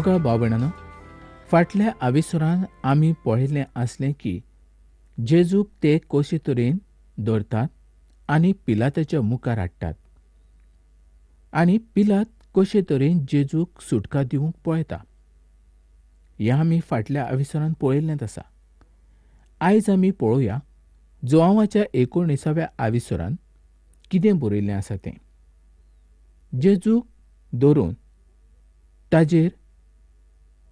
मोगा भाव भयणांनो, फाटल्या आविसरांत आमी पळयल्लें आसलें की जेजूक ते कशे तरेन धरतात आनी पिलाताच्या मुखार हाडटात आनी पिलात कशे तरेन जेजूक सुटका दिवंक पळयता. हें आमी फाटल्या आविसरांत पळयल्लेंच आसा. आयज आमी पळोवया जोआवाच्या 19व्या आविसरांत कितें बरयल्लें आसा तें. जेजूक धरून ताजेर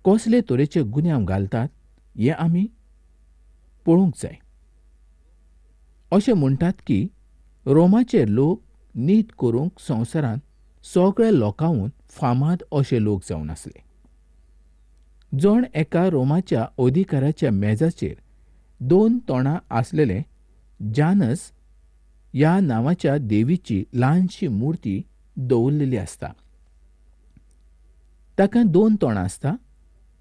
कसले तरेचे गुन्यांव घालतात हें आमी पळोवंक जाय. अशें म्हणटात की रोमाचे लोक नीत करूंक संवसारांत सगळ्या लोकांहून फामाद अशे लोक जावन आसले. जण एका रोमाच्या अधिकाऱ्याच्या मेजाचेर 2 तोंडां आसलेले जानस ह्या नांवाच्या देवीची ल्हानशी मुर्ती दवरलेली आसता. ताका 2 तोंडां आसता,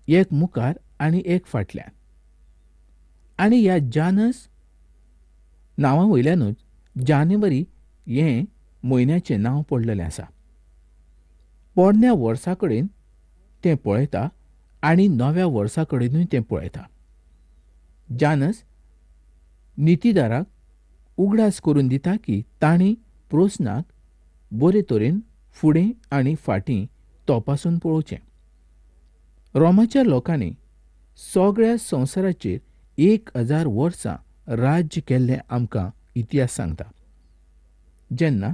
एक मुखार आनी एक फाटल्यान. आनी ह्या जानस नांवा वयल्यानूच जानेवारी हें म्हयन्याचें नांव पडलेलें आसा. पोरन्या वर्सा कडेन तें पळयता आनी नव्या वर्सा कडेनूय तें पळयता. जानस नितीदाराक उगडास करून दिता की तांणी प्रोसनाक बरे तरेन फुडें आनी फाटीं तपासून पळोवचें. रोमाच्या लोकांनी सगळ्या संवसाराचेर 1000 वर्सां राज्य केल्लें आमकां इतिहास सांगता. जेन्ना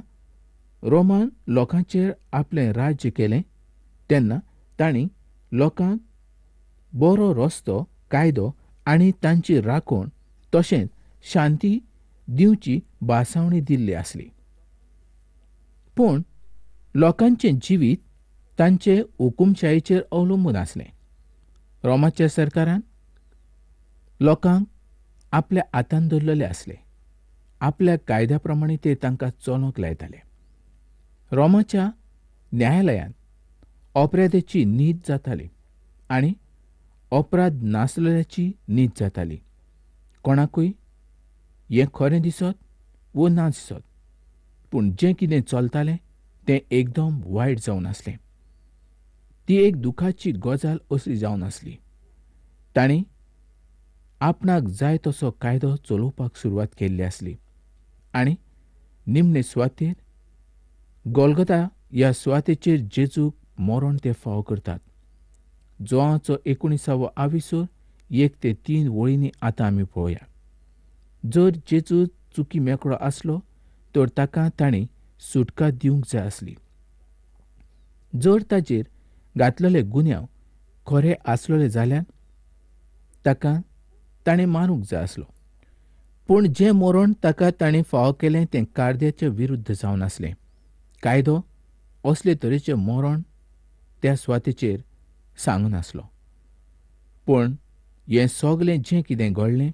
रोमान लोकांचेर आपलें राज्य केलें तेन्ना तांणी लोकांक बरो रस्तो, कायदो आनी तांची राखण तशेंच शांती दिवची भासावणी दिल्ली आसली. पूण लोकांचें जिवीत तांचे हुकुमशायेचेर अवलंबून आसलें. रोमाच्या सरकारान लोकांक आपल्या हातांत धरलेले आसले. आपल्या कायद्या प्रमाणे ते तांकां चलोवंक लायताले. रोमाच्या न्यायालयांत अपराध्याची न्हीद जाताली आनी अपराध नासलेल्याची न्हीद जाताली. कोणाकूय हें खरें दिसत वो ना दिसत, पूण जें कितें चलतालें तें एकदम वायट जावन आसलें. ती एक दुखाची गजाल असली जावन आसली. तांणी आपणाक जाय तसो कायदो चलोवपाक सुरवात केल्ली आसली आनी निमणे सुवातेर गोलगोथा ह्या सुवातेचेर जेजूक मरण ते फावो करतात. जोआचो 19वो आविसर 1 ते 3 वळींनी आतां आमी पळोवया. जर जेजू चुकी मेकळो आसलो तर ताका तांणी सुटका दिवंक जाय आसली. जर ताजेर घातलेले गुन्यांव खरे आसलेले जाल्यार ताका ताणें मारूंक जाय आसलो. पूण जें मरण ताका ताणें फावो केलें तें कायद्याच्या विरुध्द जावन आसलें. कायदो असले तरेचें मरण त्या सुवातेचेर सांगून आसलो. पूण हें सगलें जें कितें घडलें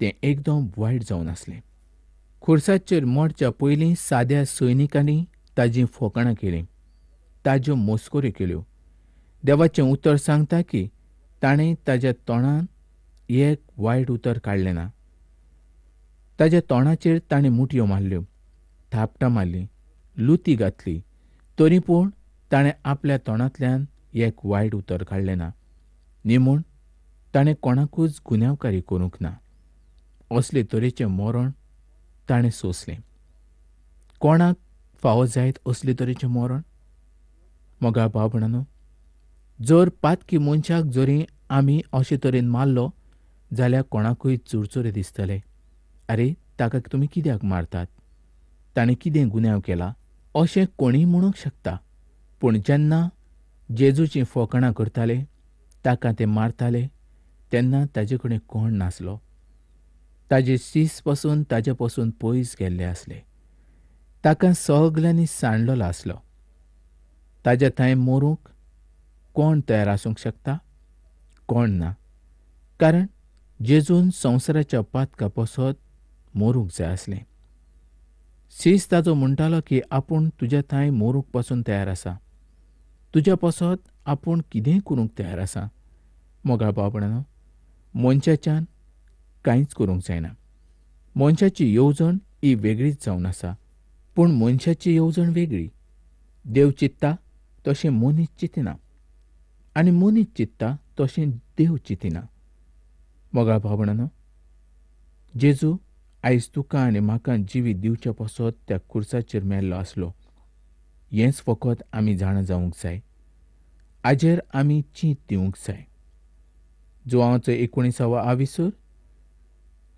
तें एकदम वायट जावन आसलें. खुर्साचेर मरच्या पयलीं साद्या सैनिकांनी ताजीं फकाणां केलीं, ताज्यो मस्कऱ्यो केल्यो. देवाचें उतर सांगता की ताणें ताज्या तोंडान एक वायट उतर काडलें ना. ताज्या तोंडाचेर ताणें मुटयो मारल्यो, थापटां मारलीं, लुती घातली, तरी पूण ताणें आपल्या तोंडांतल्यान एक वायट उतर काडलें ना. निमूण ताणें कोणाकूच गुन्यांवकारी करूंक ना. असले तरेचें मरण ताणें सोंसलें. कोणाक फावो जायत असले तरेचें मरण? मोगा भाव भयणांनो, जर पातकी मनशाक जरी आमी अशे तरेन मारलो जाल्यार कोणाकूय चुरचुरे दिसतले. आरे, ताका तुमी कित्याक मारतात? ताणें कितें गुन्यांव केला अशें कोणीय म्हणूंक शकता. पूण जेन्ना जेजूचीं फकाणां करताले, ताका ते मारताले तेन्ना ताजे कडेन कोण नासलो. ताजे शीस पासून ताजे पासून पयस गेल्ले आसले. ताका सगल्यांनी सांडलेलो आसलो. ताज्या थंय मरूंक कोण तयार आसूंक शकता? कोण ना. कारण जेजून संवसाराच्या पातका पसत मरूंक जाय आसलें. शीस ताजो म्हणटालो की आपूण तुज्या थंय मरूंक पासून तयार आसा. तुज्या पसत आपूण कितेंय करूंक तयार आसा. मोगा भाव भयणांनो, मनशाच्यान कांयच करूंक जायना. मनशाची येवजण ही वेगळीच जावन आसा, पूण मनशाची येवजण वेगळी. देव चित्ता तशें मनीस चिंतना. आनी मनीस चिंत्ता तशें देव चिंतिना. मोगाळ भावणानो, जेजू आयज तुका आनी म्हाका जिवीत दिवचे पासत त्या खुर्साचेर मेल्लो आसलो. हेंच फकत आमी जाणा जावंक जाय. हाजेर आमी चींत दिवंक जाय. जुवांवाचो 19वा आविसूर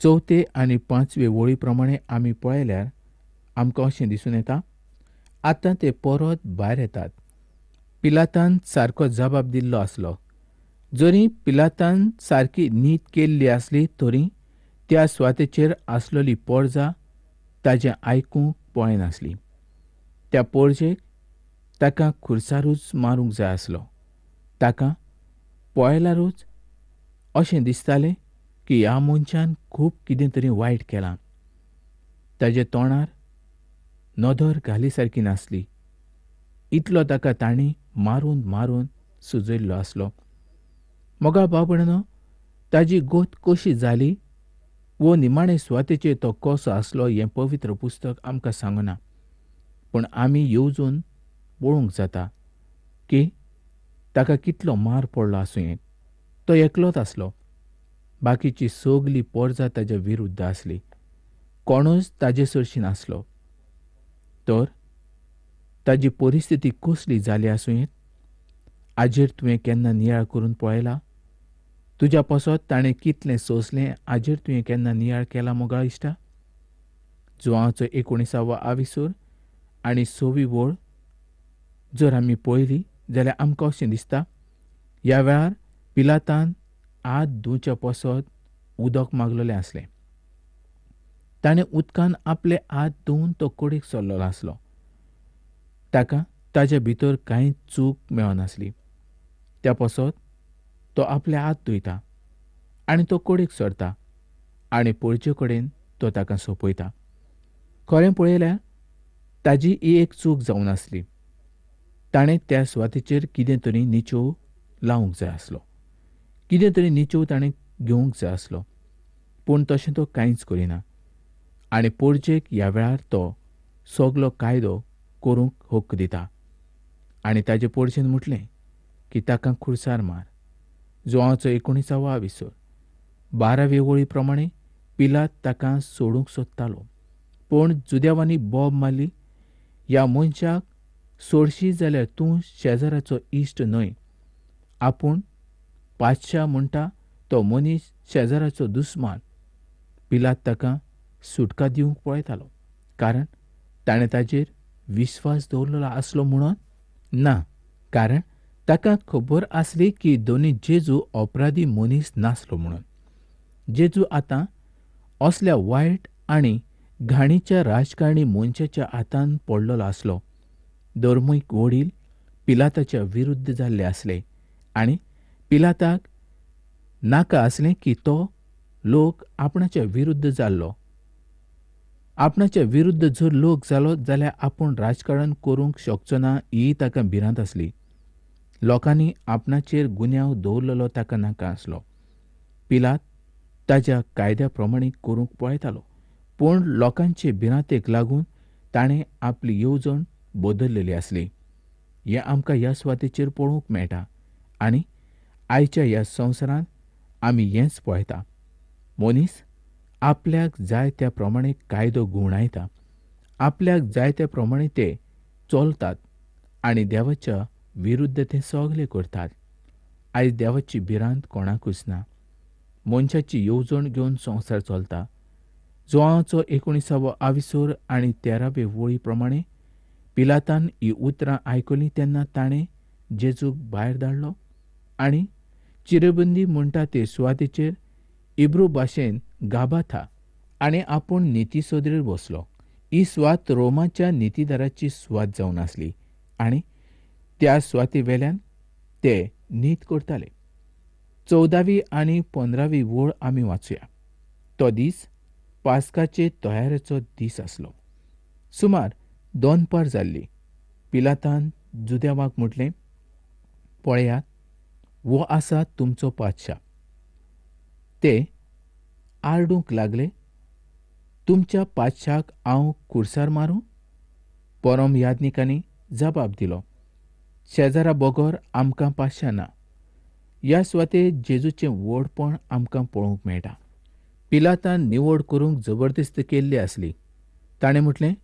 4 आनी 5 वळी प्रमाणे आमी पळयल्यार आमकां अशें दिसून येता. आतां ते परत भायर येतात. पिलातान सारको जबाब दिल्लो आसलो. जरी पिलातान सारकी न्हीद केल्ली आसली तरी त्या सुवातेचेर आसलेली पोरजां ताजें आयकूंक पळयनासली. त्या पोरजेक ताका खुर्सारूच मारूंक जाय आसलो. ताका पळयल्यारूच अशें दिसतालें की ह्या मनशान खूब कितें तरी वायट केलां. ताजे तोंडार नदर घाली सारकी नासली. इतलो ताका तांणी मारून मारून सुजयल्लो आसलो. मोगाळ भाव भयणीनो, ताजी गोत कशी जाली वो निमाणे सुवातेचेर तो कसो आसलो हें पवित्र पुस्तक आमकां सांगना. पूण आमी येवजून पळोवंक जाता की ताका कितलो मार पडलो आसूं. तो एकलोच आसलो. बाकीची सगलीं पोरजां ताच्या विरुद्ध आसली. कोणूच ताजे चडशी नासलो. तर ताजी परिस्थिती कसली जाली आसूं. हाजेर तुवें केन्ना नियाळ करून पळयला? तुज्या पासत ताणें कितलें सोंसलें हाजेर तुवें केन्ना नियाळ केला मोगाळ इश्टा? जुवांवाचो 19वा आविसूर आनी 6वी वळ जर आमी पळयली जाल्यार आमकां अशें दिसता. ह्या वेळार पिलातान हात धुवचे पासत उदक मागलेलें आसलें. ताणें उदकान आपले हात धुवन तो कडेक सरलो आसलो. ताका ताजे भितर कांयच चूक मेळनासली. त्या पासत तो आपले हात धुयता आनी तो कडेक सरता आनी पळचे कडेन तो ताका सोंपयता. खरें पळयल्यार ताजी ही एक चूक जावन आसली. ताणें त्या सुवातेचेर कितें तरी निचोव लावंक जाय आसलो. कितें तरी निचोव ताणें घेवंक जाय आसलो. पूण तशें तो कांयच करिना. आनी पळचेक ह्या वेळार तो सगलो कायदो करूंक हक्क दिता. आनी ताजे पळचेन म्हटलें की ताका खुर्सार मार. जुवांवाचो 19वा आविसूर 12वे वळी प्रमाणे पिलात ताका सोडूंक सोदतालो. पूण जुदेवांनी बोब मारली, ह्या मनशाक सोडशी जाल्यार तूं शेजाराचो इश्ट न्हय. आपूण पातशाह म्हणटा तो मनीस शेजाराचो दुस्मान. पिलात ताका सुटका दिवंक पळयतालो. कारण ताणें ताजेर विस्वास दवरलेलो आसलो म्हणून? ना, कारण ताका खबर आसली की दोनी जेजू अपराधी मनीस नासलो म्हणून. जेजू आतां असल्या वायट आनी घाणीच्या राजकारणी मनशाच्या हातान पडलेलो आसलो. धर्मीक वडील पिलाताच्या विरुद्ध जाल्ले आसले आनी पिलाताक नाका आसलें की तो लोक आपणाच्या विरुद्ध जाल्लो. आपणाच्या विरुद्ध जर लोक जालो जाल्यार आपूण राजकारण करूंक शकचो ना ही ताका भिरांत आसली. लोकांनी आपणाचेर गुन्यांव दवरलेलो ताका नाका आसलो. पिलात ताच्या कायद्या प्रमाणे करूंक पळयतालो. पूण लोकांचे भिरांतेक लागून ताणें आपली येवजण बदललेली आसली. हें आमकां ह्या सुवातेचेर पळोवंक मेळटा. आनी आयच्या ह्या संवसारांत आमी हेंच पळयता. मनीस आपल्याक जाय त्या प्रमाणे कायदो गुवणायता. आपल्याक जाय त्या प्रमाणे ते चलतात आनी देवाच्या विरुद्ध ते सगळे करतात. आयज देवाची भिरांत कोणाकूच ना. मनशाची येवजण घेवन संवसार चलता. जुवांवाचो 19वा आविसूर आनी 13वे वळी प्रमाणे पिलातान ही उतरां आयकलीं तेन्ना ताणें जेजूक भायर धाडलो आनी चिरेबंदी म्हणटा ते सुवातेचेर इब्रू भाशेन गाबाथा आनी आपूण निती सोदरेर बसलो. ही सुवात रोमाच्या नितीदाराची सुवात जावन आसली आनी त्या सुवाते वेल्यान ते नीत करताले. 14वी आनी 15वी वळ आमी वाचुया. तो दीस पास्काचे तयारेचो दीस आसलो. सुमार 2 जाल्ली. पिलातान जुदेवांक म्हटलें, पळयात, वो आसा तुमचो पातशाह. ते आरडूंक लागले, तुमच्या पातशाक हांव खुर्सार मारूं? परम याज्ञिकांनी जबाब दिलो, शेजारा बगोर आमकां पातशाह ना. ह्या सुवातेर जेजूचें व्हडपण आमकां पळोवंक मेळटा. पिलातान निवड करूंक जबरदस्त केल्ली आसली. ताणें म्हटलें,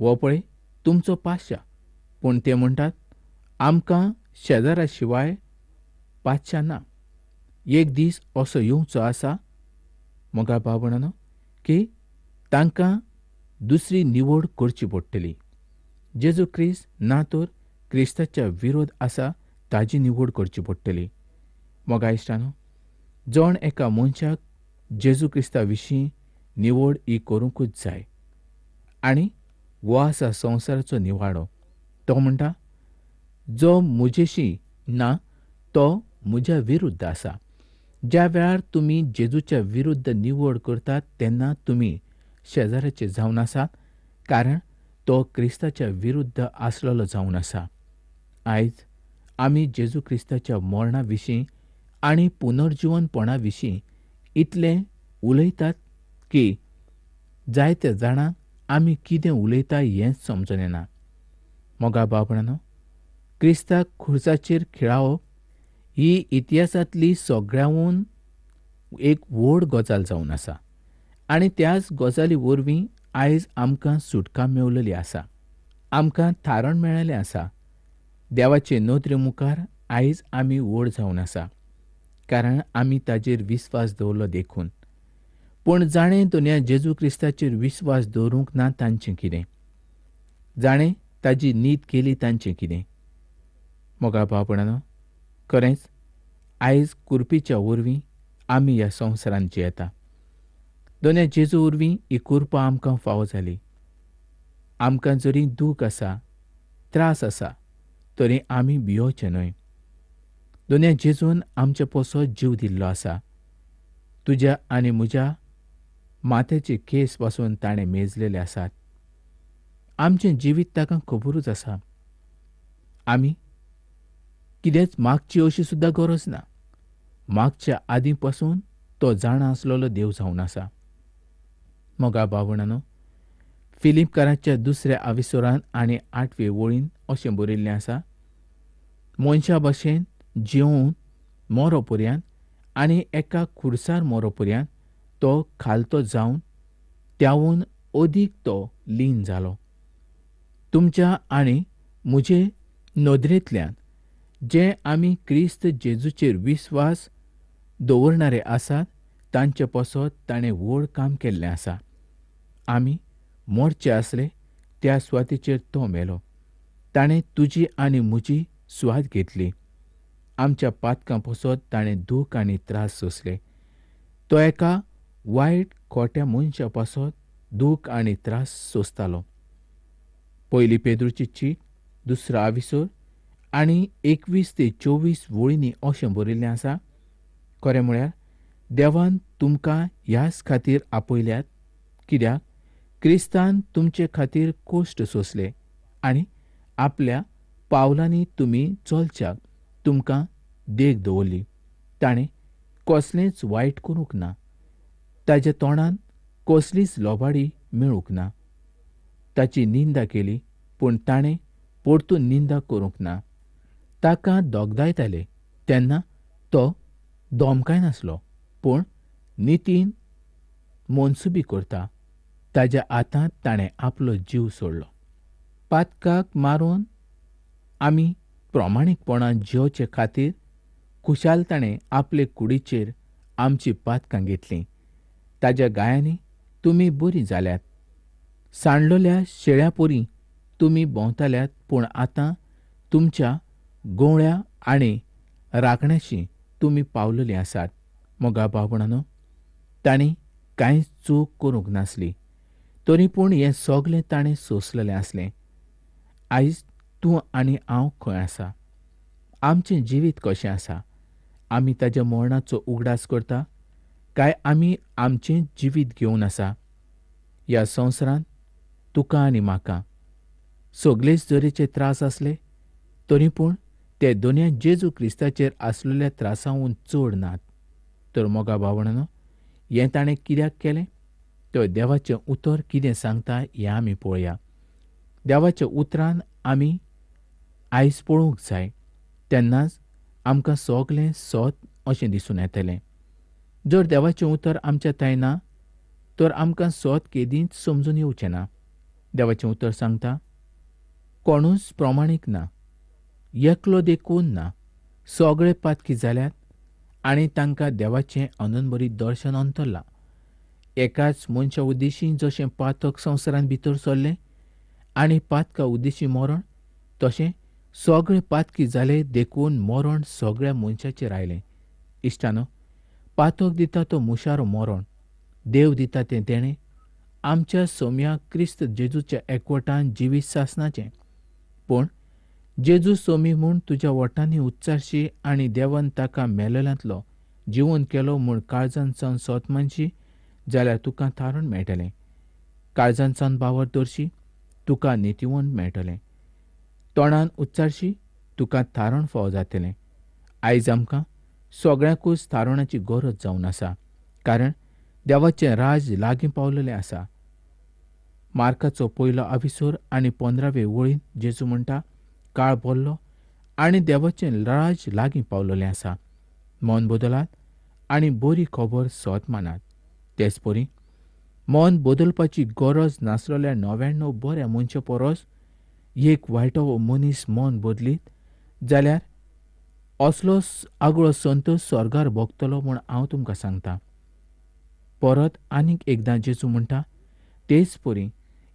हो पळय तुमचो पाशा. पूण ते म्हणटात, आमकां शेजारा शिवाय पातशां ना. एक दीस असो येवचो आसा मोगा भावणानो की तांकां दुसरी निवड करची पडटली. जेजू क्रिस्त ना तर क्रिस्ताच्या विरोध आसा ताची निवड करची पडटली. मोगा इश्टानो, जण एका मनशाक जेजू क्रिस्ता विशीं निवड ही करूंकूच जाय. आनी हो आसा संवसाराचो निवाडो. तो म्हणटा, जो म्हजेशी ना तो म्हज्या विरुद्ध आसा. ज्या वेळार तुमी जेजूच्या विरुद्ध निवड करतात तेन्ना तुमी शेजाऱ्याचे जावन आसात, कारण तो क्रिस्ताच्या विरुद्ध आसलेलो जावन आसा. आयज आमी जेजू क्रिस्ताच्या मरणा विशीं आनी पुनर्जिवनपणा विशीं इतलें उलयतात की जायत्या जाणांक आमी कितें उलयता हेंच समजून येना. मोगा बाबणानो, क्रिस्ताक खुर्साचेर खिळावप ही इतिहासांतली सगळ्यांहून एक व्हड गजाल जावन आसा. आनी त्याच गजाली वरवीं आयज आमकां सुटका मेवलेली आसा. आमकां थारण मेळिल्लें आसा. देवाचे नदरे मुखार आयज आमी व्हड जावन आसा, कारण आमी ताजेर विस्वास दवरलो देखून. पूण जाणें दुनिया जेजू क्रिस्ताचेर विस्वास दवरूंक ना तांचें कितें? जाणें ताजी नीत केली तांचें कितें? मोगा भावपणानो, खरेंच आयज कुरपीच्या वरवीं आमी ह्या संवसारांत जियेता. दुनिया जेजू वरवीं ही कुरपां आमकां फावो जाली. आमकां जरी दूख आसा, त्रास आसा, तरी आमी भियोचें न्हय. दुनिया जेजून आमचे पोसो जीव दिल्लो आसा. तुज्या आनी म्हज्या माथ्याचे केस पासून ताणें मेजलेले आसात. आमचें जिवीत ताका खबरूच आसा. आमी कितेंच मागची अशी सुद्दां गरज ना. मागच्या आदीं पासून तो जाणा आसलेलो देव जावन आसा. मोगा भावणानो, फिलिपकाराच्या 2 आविसरांत आनी 8 वळीन अशें बरयल्लें आसा, मनशा भाशेन जिवून मरोपर्यंत आनी एका खुर्सार मरोपर्यंत तो खालतो जावन त्याहून अदीक तो लीन जालो. तुमच्या आनी म्हजे नदरेंतल्यान जे आमी क्रिस्त जेजूचेर विस्वास दवरणारे आसात तांचे पासत ताणें व्हड काम केल्लें आसा. आमी मरचे आसले त्या सुवातेचेर तो मेलो. ताणें तुजी आनी म्हजी सुवात घेतली. आमच्या पातकां पासत ताणें दूख आनी त्रास सोंसले. तो एका वायट खोट्या मनशा पासत दूख आनी त्रास सोंसतालो. पयली पेद्रूची चीट 2 आविसर आनी 21 ते 24 वळींनी अशें बरयल्लें आसा, खरें म्हळ्यार देवान तुमकां ह्याच खातीर आपयल्यात, कित्याक क्रिस्तान तुमचे खातीर कोश्ट सोंसले आनी आपल्या पावलांनी तुमी चलच्याक तुमकां देख दवरली. ताणें कसलेंच वायट करूंक ना. ताच्या तोंडान कसलीच लोबाडी मेळूंक ना. ताची निंदा केली, पूण ताणें परतून निंदा करूंक ना. ताका दोगदायताले तेन्ना तो दोमकाय नासलो, पूण नितीन मनसुबी करता. ताच्या हातांत ताणें आपलो जीव सोडलो. पातकाक मारून आमी प्रमाणीकपणान जियोचे खातीर खुशालताणें आपले कुडीचेर आमची पातकां घेतलीं. ताज्या गायांनी तुमी बरीं जाल्यात. सांडलोल्या शेळ्या परी तुमी भोंवताल्यात, पूण आतां तुमच्या गोवळ्या आनी राखण्याशी तुमी पावलेलीं आसात. मोगा भावणानो, तांणी कांयच चूक करूंक नासली, तरी पूण हें सगलें ताणें सोंसलेलें आसलें. आयज तूं आनी हांव खंय आसा? आमचें जिवीत कशें आसा? आमी ताच्या मरणाचो उगडास करता काय आमी आमचें जिवीत घेवन आसा? ह्या संवसारांत तुका आनी म्हाका सगळेच तरेचे त्रास आसले, तरी पूण ते दुनिया जेजू क्रिस्ताचेर आसलेल्या त्रासांहून चड नात. तर मोगा भावणानो, हें ताणें कित्याक केलें? तो देवाचें उतर कितें सांगता हें आमी पळोवया. देवाच्या उतरान आमी आयज पळोवंक जाय, तेन्नाच आमकां सोगलें सोत अशें दिसून येतलें. जर देवाचें उतर आमच्या ताय ना तर आमकां सोत केदींच समजून येवचें ना. देवाचें उतर सांगता, कोणूच प्रमाणीक ना, एकलो देखून ना. सगळे पातकी जाल्यात आनी तांकां देवाचें अनंतबरी दर्शन अंतरलां. एकाच मनशा उद्देशीं जशें पातक संवसारांत भितर सरलें आनी पातका उद्देशीं मरण, तशें सगळे पातकी जाले देखून मरण सगळ्या मनशाचेर आयलें. इश्टानो, पातक दिता तो मुशारो मरण, देव दिता तें देणें आमच्या सोम्या क्रिस्त जेजूच्या एकवटान जिवीत सासणाचें. पूण जेजू सोमी म्हूण तुज्या वटांनी उच्चारशी आनी देवान ताका मेलल्यांतलो जिवंत केलो म्हूण काळजांत सावन सोत मानशी जाल्यार तुका थारण मेळटलें. काळजांत सावन बावर दवरशी तुका नितिवंत मेळटलें. तोंडान उच्चारशी तुका थारण फावो जातलें. आयज आमकां सगळ्यांकूच थारणाची गरज जावन आसा, कारण देवाचें राज लागीं पावलेलें आसा. मार्काचो पयलो आविसूर आनी 15वे वळींत जेजू म्हणटा, काळ बोल्लो आनी देवाचें राज लागीं पावलेलें आसा. मन बदलात आनी बरी खबर सोत मानात. तेच परी मन बदलपाची गरज नासलेल्या 99 बऱ्या मनशा परस एक वायटो मनीस मन बदलीत जाल्यार असलो आगळो संतोश स्वर्गार भोगतलो म्हूण हांव तुमकां सांगतां. परत आनीक एकदां जेजू म्हणटा, तेच परी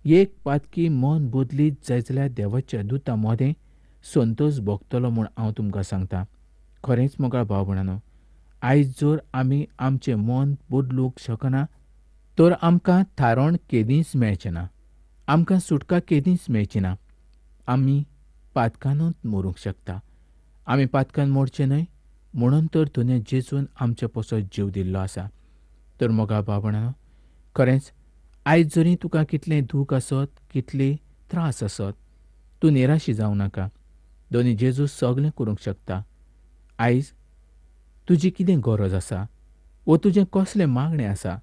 एक पातकी मन बदलीत जाय जाल्यार देवाच्या दुता मोदें संतोश भोगतलो म्हूण हांव तुमकां सांगतां. खरेंच मोगाळ भाव भयणानो, आयज जर आमी आमचें मन बदलूंक शकना तर आमकां थारण केदींच मेळचें ना. आमकां सुटका केदींच मेळची ना. आमी पातकांनूच मरूंक शकता. आमी पातकान मोडचें न्हय म्हणून तर दुने जेजून आमचे पसत जीव दिल्लो आसा. तर मोगाळ भाव भयणानो, खरेंच आयज जरी तुका कितलें दूख आसत, कितले त्रास आसत, तूं निराशी जावं नाका. दोनी जेजू सगलें करूंक शकता. आयज तुजी कितें गरज आसा वो तुजें कसलें मागणें आसा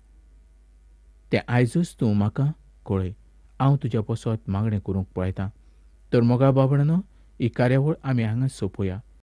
तें आयजूच तूं म्हाका कळय. हांव तुज्या पसत मागणें करूंक पळयतां. तर मोगाळ भाव भयणानो, ही कार्यावळ आमी हांगाच सोंपोवया.